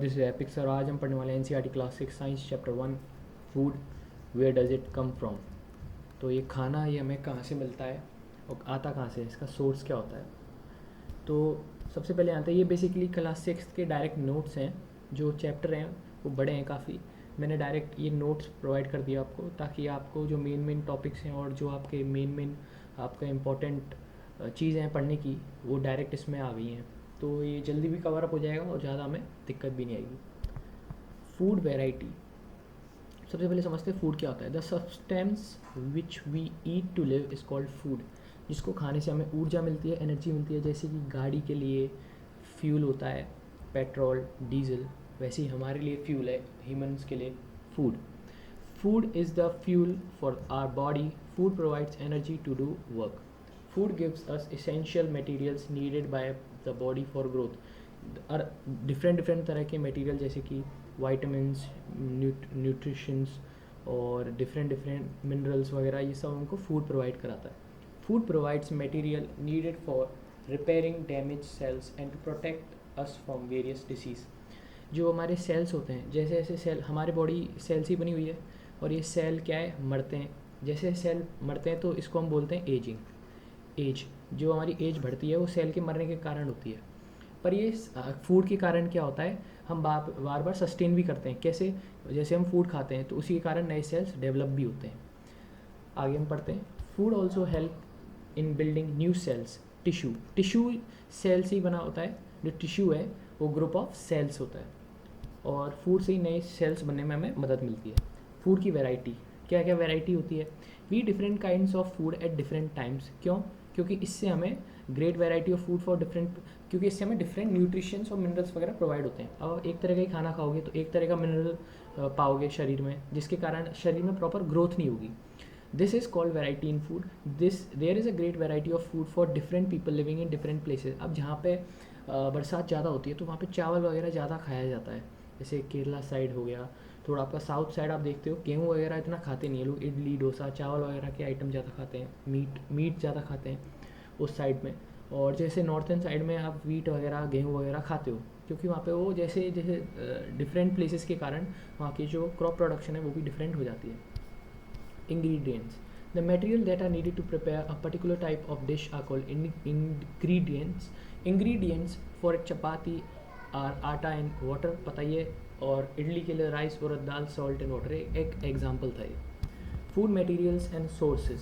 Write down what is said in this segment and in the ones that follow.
This is epic sir. आज हम पढ़ने वाले हैं NCERT class 6 science chapter 1 food, where does it come from. तो ये खाना ये हमें कहाँ से मिलता है और आता कहाँ से है, इसका सोर्स क्या होता है। तो सबसे पहले आता है, ये बेसिकली क्लास 6 के डायरेक्ट नोट्स हैं। जो चैप्टर हैं वो बड़े हैं काफ़ी। मैंने डायरेक्ट ये नोट्स प्रोवाइड कर दिया आपको, ताकि आपको जो मेन टॉपिक्स हैं और जो आपके मेन आपका इम्पोर्टेंट चीज़ें हैं पढ़ने की, वो डायरेक्ट इसमें आ गई हैं। तो ये जल्दी भी कवर अप हो जाएगा और ज़्यादा हमें दिक्कत भी नहीं आएगी। फूड वेराइटी, सबसे पहले समझते हैं फूड क्या होता है। The substance which we eat to live is called food. जिसको खाने से हमें ऊर्जा मिलती है, एनर्जी मिलती है। जैसे कि गाड़ी के लिए फ्यूल होता है पेट्रोल डीजल, वैसे ही हमारे लिए फ्यूल है ह्यूमंस के लिए food. Food is the fuel for our body. Food provides energy to do work. Food gives us essential materials needed by the body for growth. और डिफरेंट तरह के मटेरियल जैसे कि वाइटामिन्स, न्यूट्रिशंस और different minerals वगैरह, ये सब हमको फूड प्रोवाइड कराता है। Food provides material needed for repairing damage cells and to protect us from various disease. जो हमारे सेल्स होते हैं, जैसे जैसे सेल, हमारे बॉडी सेल से बनी हुई है और ये सेल क्या है, मरते हैं। जैसे सेल मरते हैं तो इसको हम बोलते हैं एजिंग। एज, जो हमारी एज बढ़ती है वो सेल के मरने के कारण होती है। पर ये फूड के कारण क्या होता है, हम बार बार सस्टेन भी करते हैं। कैसे? जैसे हम फूड खाते हैं तो उसी के कारण नए सेल्स डेवलप भी होते हैं। आगे हम पढ़ते हैं। Food also help in building new cells. Tissue cell से ही बना होता है। जो टिश्यू है वो ग्रुप ऑफ सेल्स होता है और फूड से ही नए सेल्स बनने में हमें मदद मिलती है। फूड की वैरायटी, क्या क्या वैरायटी होती है। We different kinds of food at different times. क्यों? क्योंकि इससे हमें great variety of food for different, क्योंकि इससे हमें डिफरेंट न्यूट्रिशंस और मिनरल्स वगैरह प्रोवाइड होते हैं। अब एक तरह का ही खाना खाओगे तो एक तरह का मिनरल पाओगे शरीर में, जिसके कारण शरीर में प्रॉपर ग्रोथ नहीं होगी। This is called variety in food. There is a great variety of food for different people living in different places. अब जहाँ पे बरसात ज़्यादा होती है तो वहाँ पे चावल वगैरह ज़्यादा खाया जाता है। जैसे केरला साइड हो गया, थोड़ा आपका साउथ साइड आप देखते हो गेहूँ वगैरह इतना खाते नहीं है लोग। इडली डोसा चावल वगैरह के आइटम ज़्यादा खाते हैं, मीट ज़्यादा खाते हैं उस साइड में। और जैसे नॉर्थन साइड में आप वीट वगैरह गेहूँ वगैरह खाते हो, क्योंकि वहाँ पे वो जैसे जैसे डिफरेंट प्लेसेस के कारण वहाँ की जो क्रॉप प्रोडक्शन है वो भी डिफरेंट हो जाती है। Ingredients, the material that are needed to prepare a particular type of dish are called ingredients. Ingredients for chapati are atta and water, पता ही है। और इडली के लिए rice, urad dal, salt and water, एक एग्जाम्पल था ये। Food materials and sources,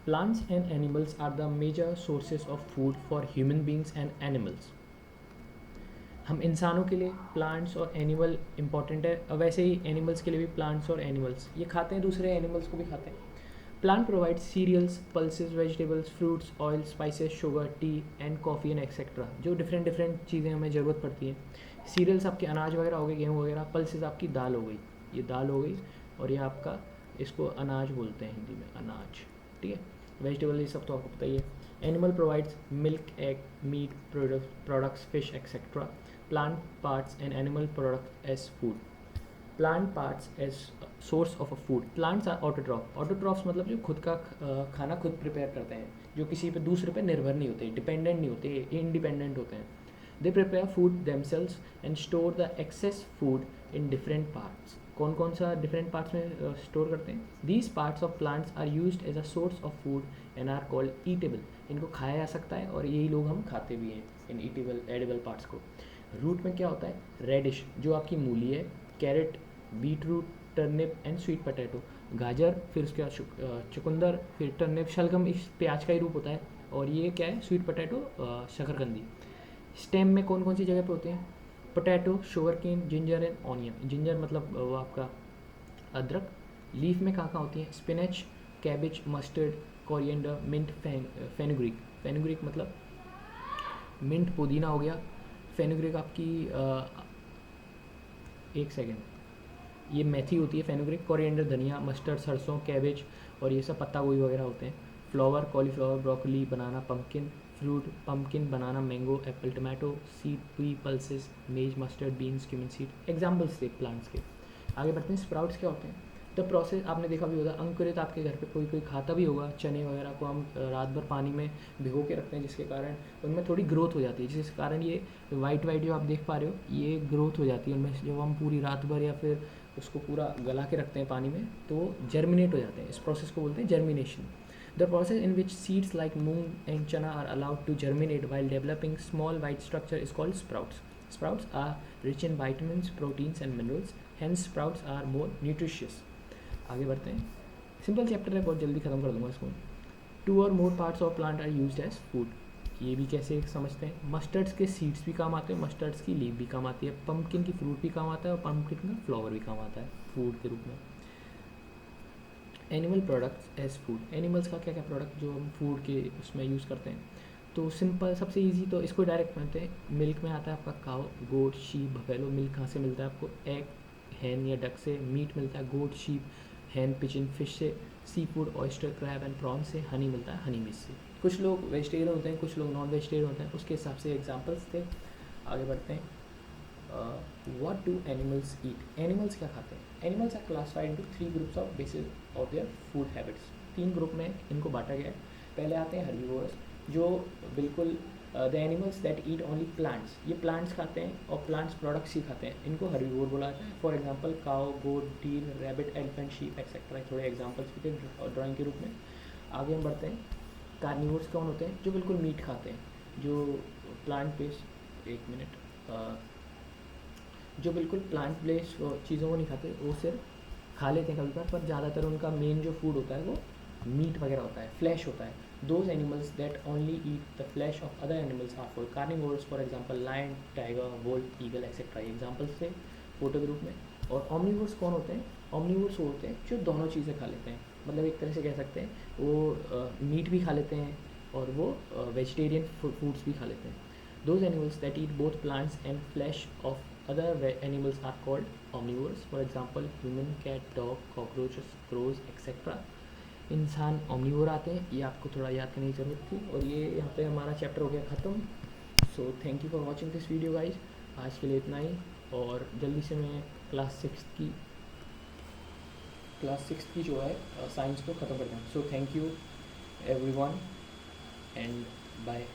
plants and animals are the major sources of food for human beings and animals. हम इंसानों के लिए प्लांट्स और एनिमल इंपॉर्टेंट है, और वैसे ही एनिमल्स के लिए भी प्लांट्स और एनिमल्स ये खाते हैं, दूसरे एनिमल्स को भी खाते हैं। Plant provide cereals, pulses, vegetables, fruits, oil, spices, sugar, tea and coffee and etcetera. जो डिफरेंट चीज़ें हमें ज़रूरत पड़ती हैं। सीरियल्स आपके अनाज वगैरह हो गए, गेहूँ वगैरह। पल्सेस आपकी दाल हो गई, ये दाल हो गई, और ये आपका, इसको अनाज बोलते हैं हिंदी में, अनाज, ठीक है। वेजिटेबल ये सब तो आपको पता ही है। Animal provides milk, egg, meat products, fish etcetera. Plant parts and animal product as food. Plant parts as source of a food. Plants are autotroph. Autotrophs मतलब जो खुद का खाना खुद प्रिपेयर करते हैं, जो किसी पे दूसरे पे निर्भर नहीं होते, डिपेंडेंट नहीं होते, इंडिपेंडेंट होते हैं। They prepare food themselves and store the excess food in different parts. कौन कौन सा डिफरेंट पार्ट्स में स्टोर करते हैं? These parts of plants are used as a source of food and are called eatable. इनको खाया जा सकता है और यही लोग हम खाते भी हैं, इन ईटेबल एडिबल पार्ट्स को। रूट में क्या होता है? रेडिश, जो आपकी मूली है, carrot, beetroot, turnip and sweet potato. गाजर, फिर उसके बाद चुकंदर, फिर टर्निप, शलगम इस प्याज का ही रूप होता है। और ये क्या है? Sweet potato, शकरकंदी। स्टेम में कौन कौन सी जगह पे होते हैं? Potato, sugarcane, ginger and onion. Ginger मतलब वो आपका अदरक। लीफ में कहाँ होती है? Spinach, cabbage, mustard, coriander, mint, fenugreek. Fenugreek मतलब मिंट, पुदीना हो गया। फेनुग्रीक आपकी एक सेकेंड, ये मेथी होती है फेनुग्रीक। कोरिएंडर धनिया, मस्टर्ड सरसों, कैबेज और ये सब पत्ता गोभी वगैरह होते हैं। Flower, cauliflower, broccoli, banana, pumpkin. Fruit, pumpkin, banana, mango, apple, tomato. Seed, pea, pulses, maize, mustard, beans, cumin seed. Examples थे प्लांट्स के। आगे बढ़ते हैं। स्प्राउट्स क्या होते हैं? द प्रोसेस आपने देखा भी होगा, अंकुरित आपके घर पे कोई कोई खाता भी होगा, चने वगैरह को हम रात भर पानी में भिगो के रखते हैं, जिसके कारण उनमें थोड़ी ग्रोथ हो जाती है, जिसके कारण ये वाइट वाइट जो आप देख पा रहे हो ये ग्रोथ हो जाती है उनमें, जब हम पूरी रात भर या फिर उसको पूरा गला के रखते हैं पानी में तो जर्मिनेट हो जाते हैं। इस प्रोसेस को बोलते हैं germination. The process in which seeds like moong and chana are allowed to germinate while developing small white structure is called sprouts. Sprouts are rich in vitamins, proteins and minerals, hence sprouts are more nutritious. आगे बढ़ते हैं, simple chapter है, बहुत जल्दी खत्म कर दूंगा इसको। 2 or more parts of plant are used as food. ये भी कैसे समझते हैं, मस्टर्ड्स के सीड्स भी काम आते हैं, मस्टर्ड्स की लीफ भी काम आती है, पम्पकिन की फ्रूट भी काम आता है और पम्पकिन का फ्लावर भी काम आता है फूड के रूप में। Animal products as food, animals का क्या क्या प्रोडक्ट जो हम फूड के उसमें यूज़ करते हैं, तो सिंपल सबसे इजी तो इसको डायरेक्ट मानते हैं, मिल्क में आता है आपका काव, गोट, शीप, बफेलो। मिल्क कहाँ से मिलता है आपको, एग, हैन या डक से। मीट मिलता है goat, sheep, hen, pigeon, fish से। Sea food oyster, crab and prawn से। हनी मिलता है हनी बीज से। कुछ लोग वेजिटेरियन होते हैं, कुछ लोग नॉन वेजिटेरियन होते हैं, उसके हिसाब से एग्जाम्पल्स थे। आगे बढ़ते हैं, what do animals eat, animals क्या खाते हैं। Animals are classified into 3 groups of basis of their food habits. 3 group में इनको बांटा गया है। पहले आते हैं हर्बीवोरस, जो बिल्कुल the animals that eat only plants, ये प्लांट्स खाते हैं और प्लांट्स प्रोडक्ट्स ही खाते हैं, इनको हर्बीवोर बोला जाता है। For example cow, goat, deer, rabbit, elephant, sheep etcetera. थोड़े एग्जांपल्स भी थे ड्राइंग के रूप में। आगे हम बढ़ते हैं, कार्निवोर्स कौन होते हैं, जो बिल्कुल मीट खाते हैं, जो प्लांट बेस्ड, एक मिनट, जो बिल्कुल प्लांट बेस्ड चीज़ों को नहीं खाते, वो सिर्फ खा लेते हैं कभी कभार, पर ज़्यादातर उनका मेन जो फूड होता है वो मीट वगैरह होता है, फ्लैश होता है। Those animals that only eat the flesh of other animals are called carnivores. For example, lion, tiger, wolf, eagle, etc. ये एग्जाम्पल्स थे फोटो ग्रुप में। और omnivores कौन होते हैं, omnivores वो होते हैं जो दोनों चीज़ें खा लेते हैं, मतलब एक तरह से कह सकते हैं वो मीट भी खा लेते हैं और वो वेजिटेरियन फूड्स भी खा लेते हैं। Those animals that eat both plants and flesh of other animals are called omnivores. For example, human, cat, dog, cockroaches, crows, etc. इंसान ओमनिवोर आते हैं, ये आपको थोड़ा याद करने की ज़रूरत थी। और ये यहाँ पे हमारा चैप्टर हो गया ख़त्म। सो thank you for watching this video guys, आज के लिए इतना ही। और जल्दी से मैं क्लास सिक्स की जो है साइंस को ख़त्म करता हूँ। So thank you everyone and bye.